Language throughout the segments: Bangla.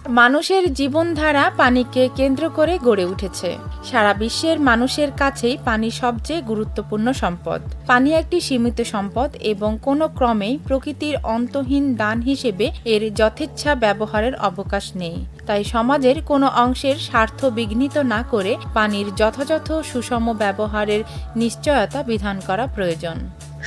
মানুষের জীবনধারা পানিকে কেন্দ্র করে গড়ে উঠেছে। সারা বিশ্বের মানুষের কাছেই পানি সবচেয়ে গুরুত্বপূর্ণ সম্পদ। পানি একটি সীমিত সম্পদ এবং কোনো ক্রমেই প্রকৃতির অন্তহীন দান হিসেবে এর যথেচ্ছা ব্যবহারের অবকাশ নেই। তাই সমাজের কোনো অংশের স্বার্থ বিঘ্নিত না করে পানির যথাযথ সুষম ব্যবহারের নিশ্চয়তা বিধান করা প্রয়োজন।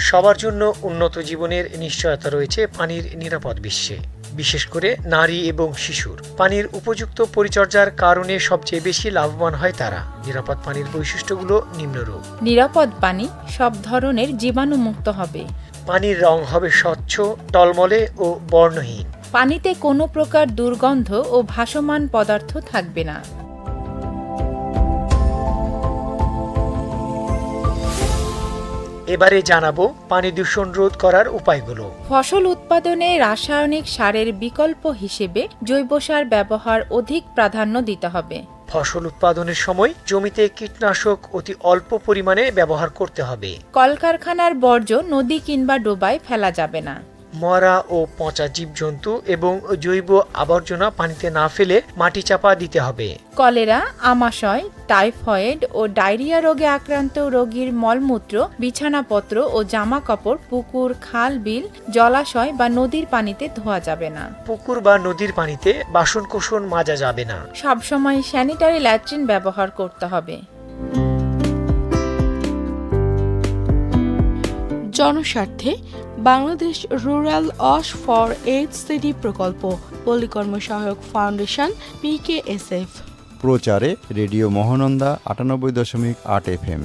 সবার জন্য উন্নত জীবনের নিশ্চয়তা রয়েছে পানির নিরাপদ বিশ্বে, বিশেষ করে নারী এবং শিশুর। পানির উপযুক্ত পরিচর্যার কারণে সবচেয়ে বেশি লাভবান হয় তারা। নিরাপদ পানির বৈশিষ্ট্যগুলো নিম্নরূপ। নিরাপদ পানি সব ধরনের জীবাণুমুক্ত হবে। পানির রং হবে স্বচ্ছ, টলমলে ও বর্ণহীন। পানিতে কোনো প্রকার দুর্গন্ধ ও ভাসমান পদার্থ থাকবে না। এবারে জানাবো পানি দূষণ রোধ করার উপায়গুলো। ফসল উৎপাদনে রাসায়নিক সারের বিকল্প হিসেবে জৈব সার ব্যবহার অধিক প্রাধান্য দিতে হবে। ফসল উৎপাদনের সময় জমিতে কীটনাশক অতি অল্প পরিমাণে ব্যবহার করতে হবে। কলকারখানার বর্জ্য নদী কিংবা ডোবায় ফেলা যাবে না। মরা ও পচা জীবজন্তু এবং জৈব আবর্জনা পানিতে না ফেলে মাটি চাপা দিতে হবে। কলেরা, আমাশয়, টাইফয়েড ও ডায়রিয়া রোগে আক্রান্ত রোগীর মলমূত্র, বিছানাপত্র ও জামা কাপড় পুকুর, খাল, বিল, জলাশয় বা নদীর পানিতে ধোয়া যাবে না। পুকুর বা নদীর পানিতে বাসনকোসন মাজা যাবে না। সবসময় স্যানিটারি ল্যাট্রিন ব্যবহার করতে হবে। জনস্বার্থে Bangladesh rural wash for HCD প্রকল্প, পল্লী কর্ম সহায়ক ফাউন্ডেশন, PKSF। প্রচারে রেডিও মহানন্দা ৯৮.৮ FM।